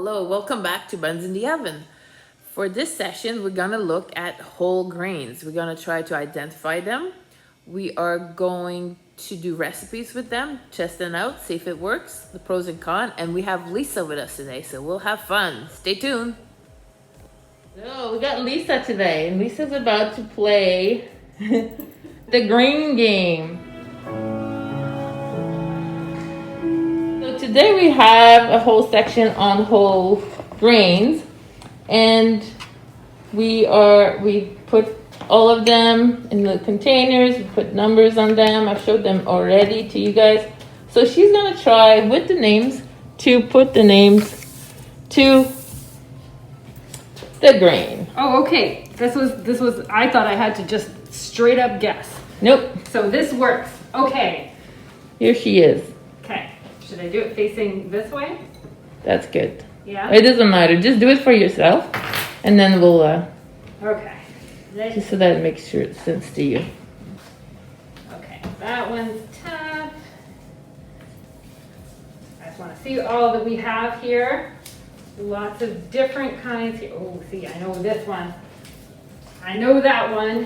Hello, welcome back to Buns in the Oven. For this session, we're gonna look at whole grains. We're gonna try to identify them. We are going to do recipes with them, test them out, see if it works, the pros and cons, and we have Lisa with us today, so we'll have fun. Stay tuned. So we got Lisa today, and Lisa's about to play the grain game. So today we have a whole section on whole grains, and we put all of them in the containers. We put numbers on them. I've showed them already to you guys. So she's gonna try with the names to put the names to the grain. Oh, okay. This was I thought I had to just straight up guess. Nope. So this works. Okay. Here she is. Okay. Should I do it facing this way? That's good. Yeah. It doesn't matter. Just do it for yourself, and then we'll Okay. just so that it makes sure it sense to you. Okay. That one's tough. I just want to see all that we have here. Lots of different kinds here. Oh, see, I know this one. I know that one.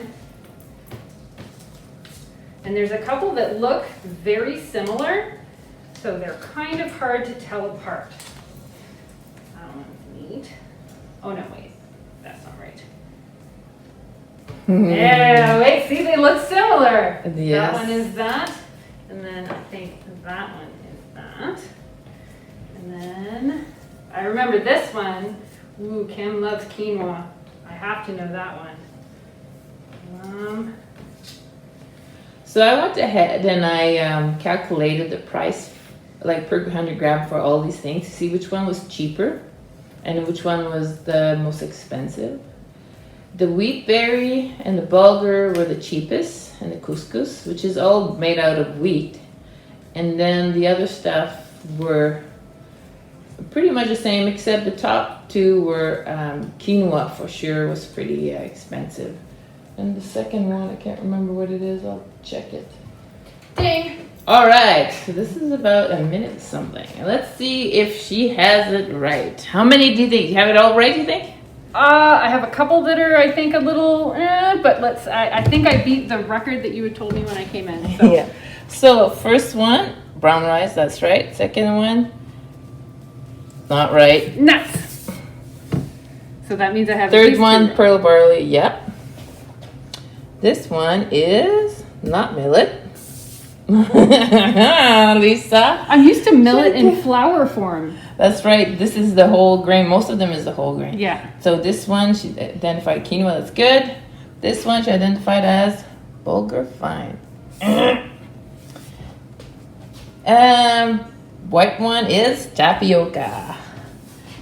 And there's a couple that look very similar, so they're kind of hard to tell apart. That one's neat. Oh no, wait, that's not right. Yeah, wait, see, they look similar. Yes. That one is that, and then I think that one is that. And then, I remember this one. Ooh, Kim loves quinoa. I have to know that one. So I went ahead and I calculated the price, like per 100 gram, for all these things to see which one was cheaper and which one was the most expensive. The wheat berry and the bulgur were the cheapest, and the couscous, which is all made out of wheat. And then the other stuff were pretty much the same, except the top two were quinoa for sure was pretty expensive. And the second one, I can't remember what it is. I'll check it. Ding! All right, so this is about a minute something. Let's see if she has it right. How many do you think? You have it all right, you think? I have a couple that are, I think, a little, but I think I beat the record that you had told me when I came in. So. Yeah. So first one, brown rice, that's right. Second one, not right. Nuts! So that means I have Third one, pearl barley, yep. This one is not millet. Lisa. I'm used to millet in flour form. That's right. This is the whole grain. Most of them is the whole grain. Yeah. So this one, she identified quinoa. That's good. This one, she identified as bulgur fine. White one is tapioca.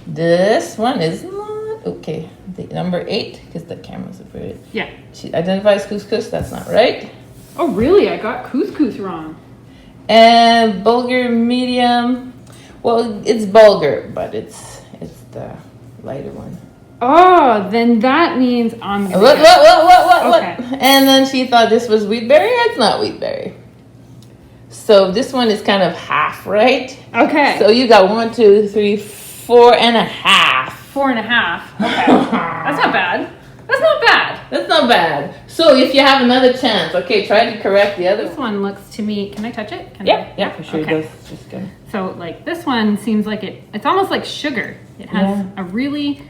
This one is not okay. The number 8, because the camera's up it. Yeah. She identifies couscous. That's not right. Oh, really? I got couscous wrong. And bulgur medium. Well, it's bulgur, but it's the lighter one. Oh, then that means I'm gonna What? Okay. And then she thought this was wheat berry. It's not wheat berry. So this one is kind of half, right? Okay. So you got 1, 2, 3, 4 and a half. 4.5. Okay. That's not bad. That's not bad. That's not bad. So if you have another chance, okay, try to correct the other This one looks to me. Can I touch it? Can Yeah, for sure. Okay. It does. Just go. So like this one seems like it's almost like sugar. It has a really,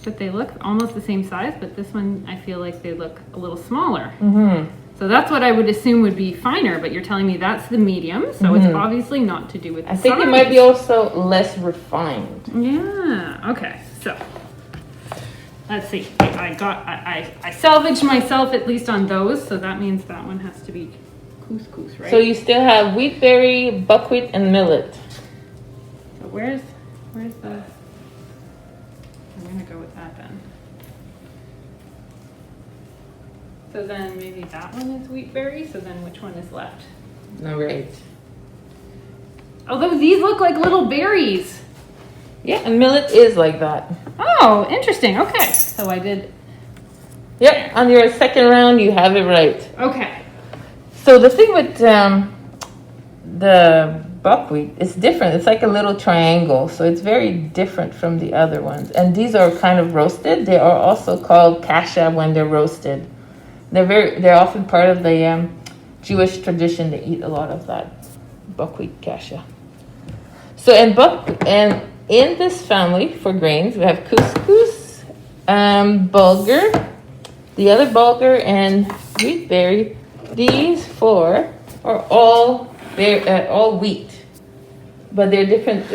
but they look almost the same size, but this one I feel like they look a little smaller. Mm-hmm. So that's what I would assume would be finer, but you're telling me that's the medium, so it's obviously not to do with the I think it size. might be also less refined. Yeah, okay, so let's see. I salvaged myself at least on those, so that means that one has to be couscous, right? So you still have wheat berry, buckwheat, and millet. So where's the, I'm gonna go with that then. So then maybe that one is wheat berry, so then which one is left? Number 8. Although these look like little berries. Yeah, and millet is like that. Oh, interesting, okay. So I did. Yep, on your second round, you have it right. Okay. So the thing with the buckwheat. It's different. It's like a little triangle, so it's very different from the other ones. And these are kind of roasted. They are also called kasha when they're roasted. They're often part of the Jewish tradition. They eat a lot of that buckwheat kasha. So and in this family for grains, we have couscous, bulgur, the other bulgur, and wheat berry. These four are all wheat, but they're different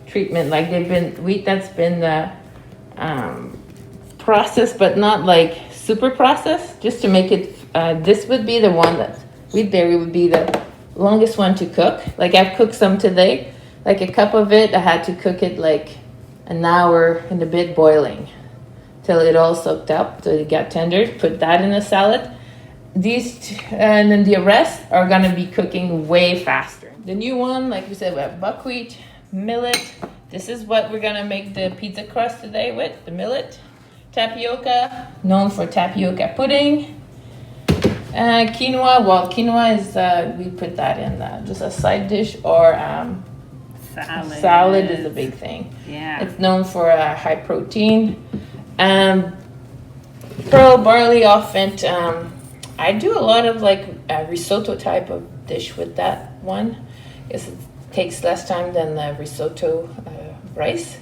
treatment. Like they've been wheat that's been processed, but not like super processed, just to make it. This would be the one that wheat berry would be the longest one to cook. Like I've cooked some today, like a cup of it. I had to cook it like an hour and a bit boiling till it all soaked up, till it got tender. Put that in a salad. And then the rest are gonna be cooking way faster. The new one, like we said, we have buckwheat, millet. This is what we're gonna make the pizza crust today with, the millet. Tapioca, known for tapioca pudding. Quinoa, well, quinoa is, we put that in just a side dish, or Salad. Salad is a big thing. Yeah. It's known for high protein. Pearl barley, often, I do a lot of like a risotto type of dish with that one. It takes less time than the risotto rice.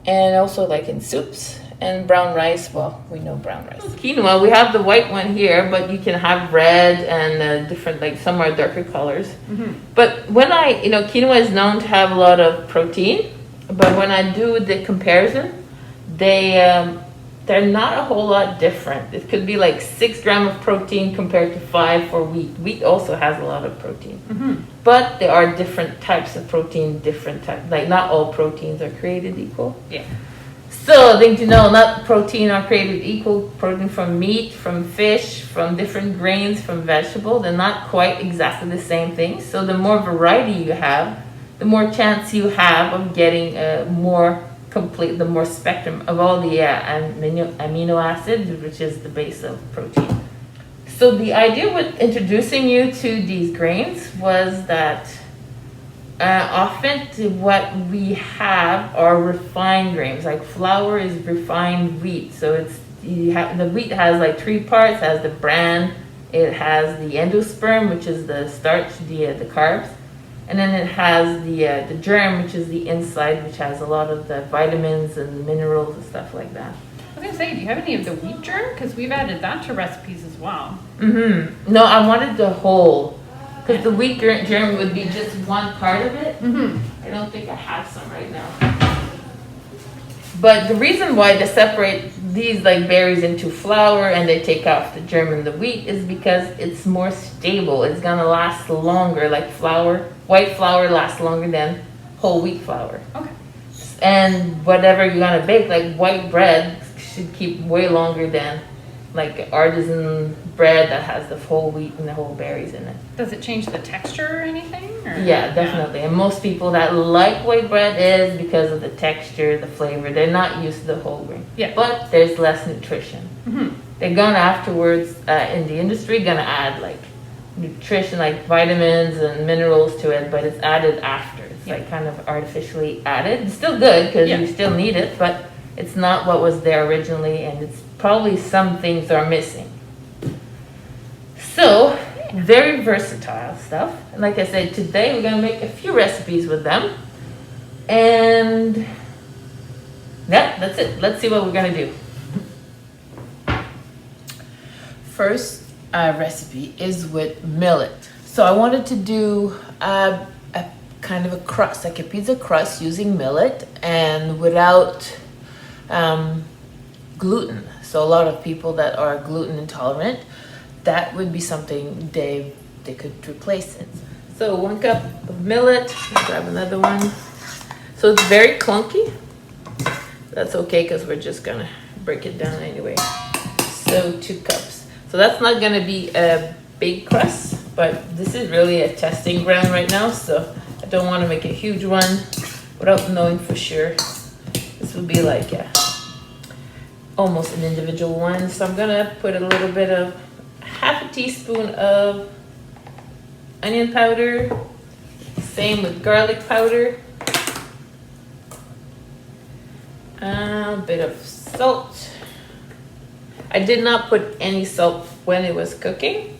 And also like in soups. And brown rice, well, we know brown rice. Quinoa, we have the white one here, but you can have red and different, like some are darker colors. Mm-hmm. But when quinoa is known to have a lot of protein, but when I do the comparison, they're not a whole lot different. It could be like 6 grams of protein compared to 5 for wheat. Wheat also has a lot of protein. Mm-hmm. But there are different types of protein, like not all proteins are created equal. Yeah. So, thing to know, not protein are created equal. Protein from meat, from fish, from different grains, from vegetables. They're not quite exactly the same thing. So, the more variety you have, the more chance you have of getting more complete, the more spectrum of all the amino acids, which is the base of protein. So, the idea with introducing you to these grains was that often what we have are refined grains. Like flour is refined wheat, so the wheat has like 3 parts. It has the bran, it has the endosperm, which is the starch, the carbs, and then it has the germ, which is the inside, which has a lot of the vitamins and minerals and stuff like that. I was gonna say, do you have any of the wheat germ? Because we've added that to recipes as well. Mm-hmm. No, I wanted the whole. Because the wheat germ would be just one part of it. Mm-hmm. I don't think I have some right now. But the reason why they separate these like berries into flour and they take off the germ and the wheat is because it's more stable. It's gonna last longer. Like white flour lasts longer than whole wheat flour. Okay. And whatever you're gonna bake, like white bread, should keep way longer than like artisan bread that has the whole wheat and the whole berries in it. Does it change the texture or anything? Or? Yeah, definitely. And most people that like white bread is because of the texture, the flavor. They're not used to the whole grain. Yeah. But there's less nutrition. Mm-hmm. They're gonna afterwards, in the industry, gonna add like nutrition, like vitamins and minerals to it, but it's added after. It's like kind of artificially added. It's still good because you still need it, but it's not what was there originally, and it's probably some things are missing. So, very versatile stuff. And like I said, today we're going to make a few recipes with them. And yeah, that's it. Let's see what we're going to do. First recipe is with millet. So I wanted to do a kind of a crust, like a pizza crust using millet and without gluten. So a lot of people that are gluten intolerant, that would be something they could replace it. So 1 cup of millet, grab another one. So it's very clunky. That's okay because we're just gonna break it down anyway. So 2 cups. So that's not gonna be a big crust, but this is really a testing ground right now. So I don't want to make a huge one without knowing for sure. This would be like almost an individual one. So I'm gonna put a little bit of ½ a teaspoon of onion powder, same with garlic powder. A bit of salt. I did not put any salt when it was cooking,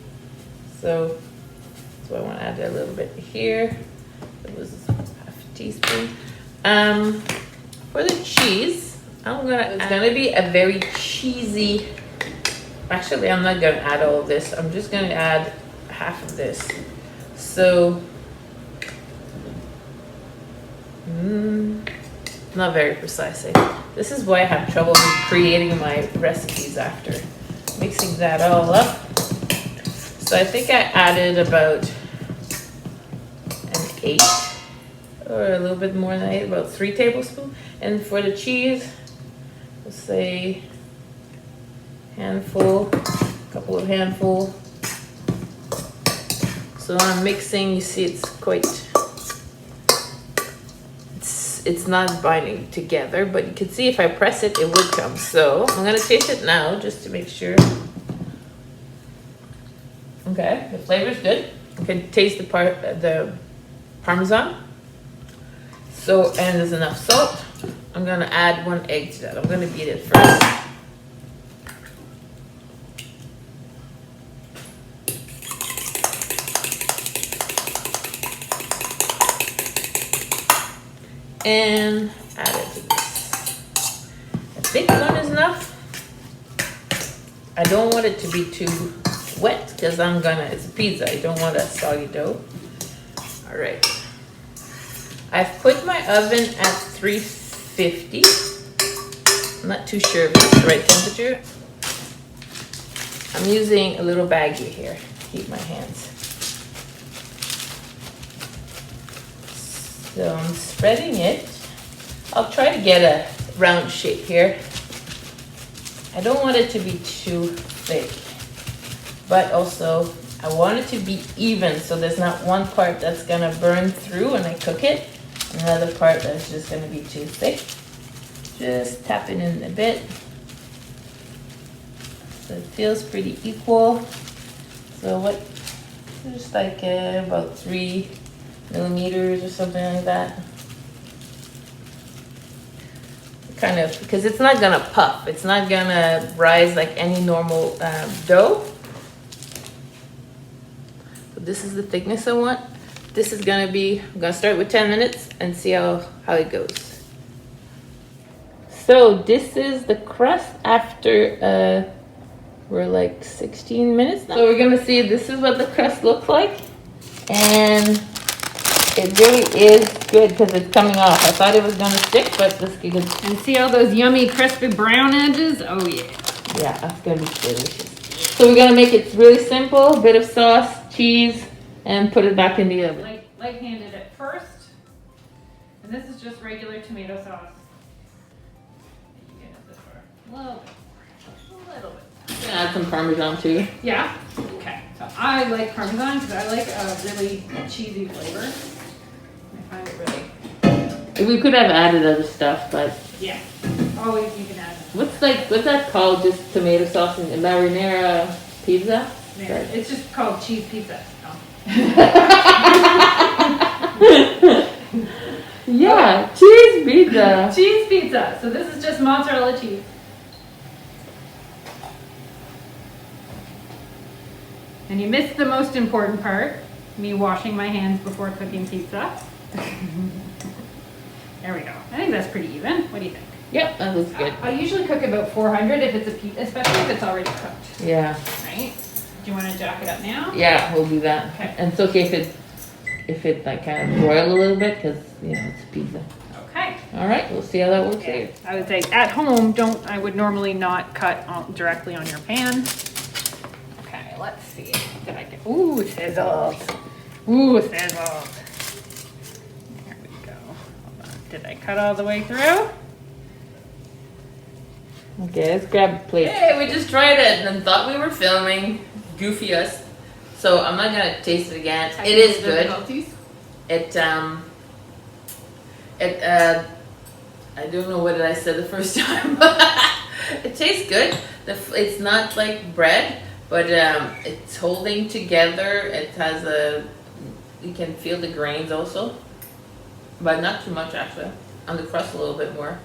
so I want to add a little bit here. It was half a teaspoon. For the cheese, it's gonna be a very cheesy. Actually, I'm not gonna add all of this. I'm just gonna add half of this. So, not very precise. This is why I have trouble with creating my recipes after mixing that all up. So I think I added about an 8 or a little bit more than 8, about 3 tablespoons. And for the cheese, we'll say handful, a couple of handful. So I'm mixing, you see it's quite, it's not binding together, but you can see if I press it, it would come. So I'm gonna taste it now just to make sure. Okay, the flavor's good. You can taste the Parmesan. So, and there's enough salt. I'm gonna add 1 egg to that. I'm gonna beat it first. And add it to this. I think 1 is enough. I don't want it to be too wet because it's a pizza. I don't want a soggy dough. All right. I've put my oven at 350. I'm not too sure if it's the right temperature. I'm using a little baggie here to keep my hands. So I'm spreading it. I'll try to get a round shape here. I don't want it to be too thick, but also I want it to be even, so there's not one part that's gonna burn through when I cook it, and another part that's just gonna be too thick. Just tap it in a bit. So it feels pretty equal. So just like about 3 millimeters or something like that. Kind of, because it's not gonna puff. It's not gonna rise like any normal dough. So this is the thickness I want. This is gonna be, I'm gonna start with 10 minutes and see how it goes. So this is the crust after, we're like 16 minutes now. So we're gonna see, this is what the crust looks like. And it really is good because it's coming off. I thought it was gonna stick, but this is good. And see all those yummy crispy brown edges? Oh yeah. Yeah, that's gonna be delicious. So we're gonna make it really simple, bit of sauce, cheese, and put it back in the oven. Light-handed at first. And this is just regular tomato sauce. You can have this for a little bit more. A little bit. I'm gonna add some Parmesan too. Yeah? Okay. So I like Parmesan because I like a really cheesy flavor. I find it really. We could have added other stuff, but yeah, always you can add. what's that called? Just tomato sauce and marinara pizza? Yeah, it's just called cheese pizza. Oh. Yeah, okay. Cheese pizza. Cheese pizza. So this is just mozzarella cheese. And you missed the most important part, me washing my hands before cooking pizza. There we go. I think that's pretty even. What do you think? Yep, that looks good. I usually cook about 400 if it's a pizza, especially if it's already cooked. Yeah. Right? Do you want to jack it up now? Yeah, we'll do that. Okay. And it's okay if it like kind of broil a little bit because it's a pizza. Okay. All right, we'll see how that works here. I would say at home, I would normally not cut directly on your pan. Okay, let's see. Did I get, ooh, sizzled. Ooh, sizzled. There we go. Hold on. Did I cut all the way through? Okay, let's grab a plate. Hey, we just tried it and thought we were filming. Goofy us. So I'm not gonna taste it again. It is good. I don't know what I said the first time. It tastes good. It's not like bread, but it's holding together. It has you can feel the grains also, but not too much actually. On the crust a little bit more.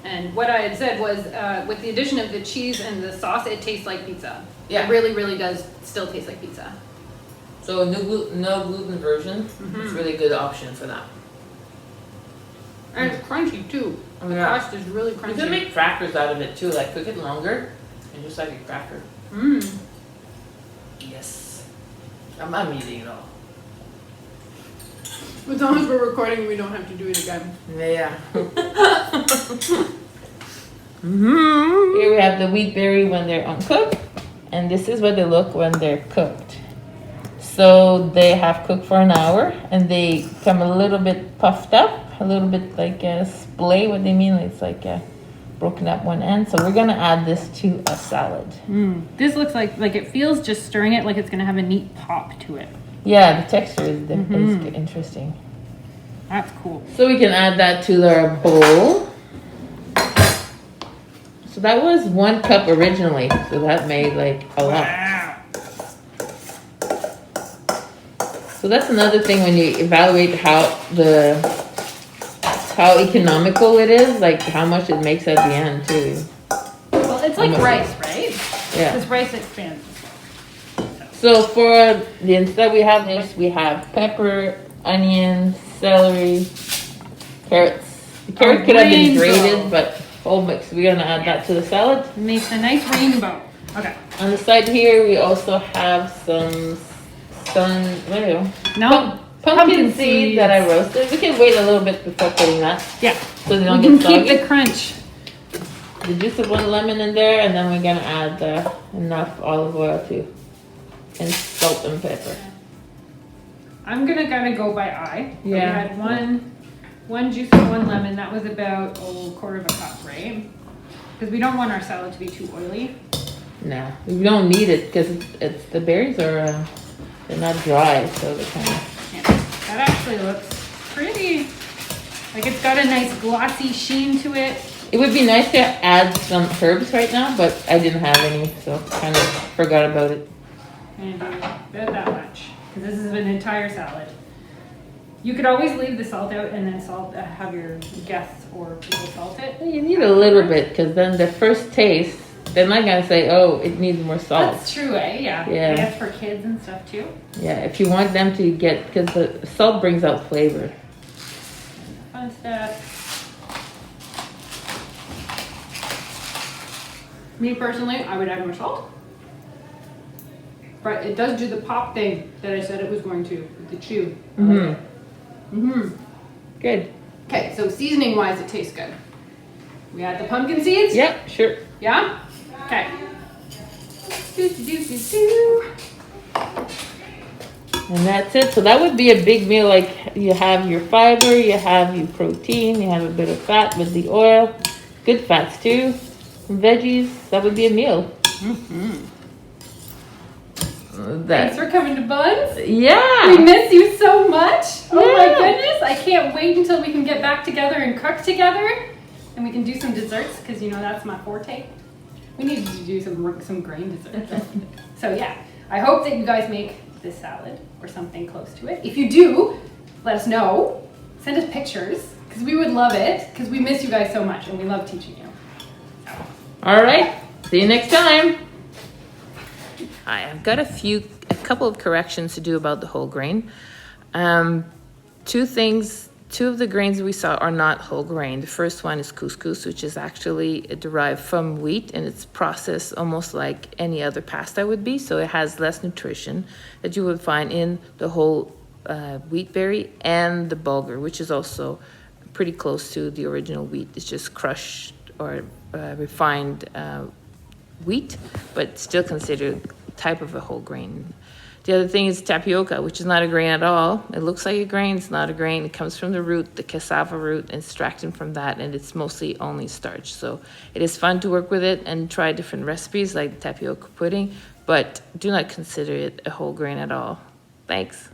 And what I had said was, with the addition of the cheese and the sauce, it tastes like pizza. Yeah. It really, really does still taste like pizza. So no gluten version. It's a really good option for that. And it's crunchy too. Oh, The yeah. crust is really crunchy. You can make crackers out of it too, like cook it longer and just like a cracker. Mmm. Yes. I'm eating it all. As long as we're recording, we don't have to do it again. Yeah. Here we have the wheat berry when they're uncooked, and this is what they look when they're cooked. So they have cooked for an hour, and they come a little bit puffed up, a little bit like a splay. What they mean? It's like broken up one end. So we're gonna add this to a salad. This looks like it feels just stirring it like it's gonna have a neat pop to it. Yeah, the texture is interesting. That's cool. So we can add that to our bowl. So that was 1 cup originally, so that made like a lot. Wow. So that's another thing when you evaluate how economical it is, like how much it makes at the end too. Well, it's like rice, right? Yeah. Because rice expands. So for the instead we have pepper, onion, celery, carrots. The carrot could have been grated, but whole mix. We're gonna add that to the salad. Makes a nice rainbow. Okay. On the side here, we also have some pumpkin seeds that I roasted. We can wait a little bit before putting that. Yeah. So they don't We can get keep soggy. the crunch. The juice of 1 lemon in there, and then we're gonna add enough olive oil too, and salt and pepper. I'm gonna kind of go by eye. So Yeah. We had one juice of 1 lemon. That was about a quarter of a cup, right? Because we don't want our salad to be too oily. No, we don't need it because it's the berries are they're not dry, so they're kind of. Yeah. That actually looks pretty. Like it's got a nice glossy sheen to it. It would be nice to add some herbs right now, but I didn't have any, so kind of forgot about it. And do about that much. Because this is an entire salad. You could always leave the salt out and then have your guests or people salt it. You need a little bit because then the first taste, they're not gonna say, "Oh, it needs more salt." That's true, eh? Yeah. Yeah. I guess for kids and stuff too. Yeah, if you want them to get, because the salt brings out flavor. Fun stuff. Me personally, I would add more salt. But it does do the pop thing that I said it was going to with the chew. Good. Okay, so seasoning wise, it tastes good. We add the pumpkin seeds? Yep, sure. Yeah? Okay. Do. And that's it. So that would be a big meal. Like you have your fiber, you have your protein, you have a bit of fat with the oil. Good fats too. Some veggies. That would be a meal. Thanks for coming to Buns. Yeah. We miss you so much. Oh my Yeah. goodness. I can't wait until we can get back together and cook together. And we can do some desserts because you know that's my forte. We need to do some grain desserts. So yeah, I hope that you guys make this salad or something close to it. If you do, let us know. Send us pictures because we would love it because we miss you guys so much and we love teaching you. All right. See you next time. Hi, I've got a couple of corrections to do about the whole grain. Two of the grains we saw are not whole grain. The first one is couscous, which is actually derived from wheat, and it's processed almost like any other pasta would be. So it has less nutrition that you would find in the whole wheat berry and the bulgur, which is also pretty close to the original wheat. It's just crushed or refined wheat, but still considered type of a whole grain. The other thing is tapioca, which is not a grain at all. It looks like a grain, it's not a grain. It comes from the root, the cassava root, and extracting from that, and it's mostly only starch. So it is fun to work with it and try different recipes like tapioca pudding, but do not consider it a whole grain at all. Thanks.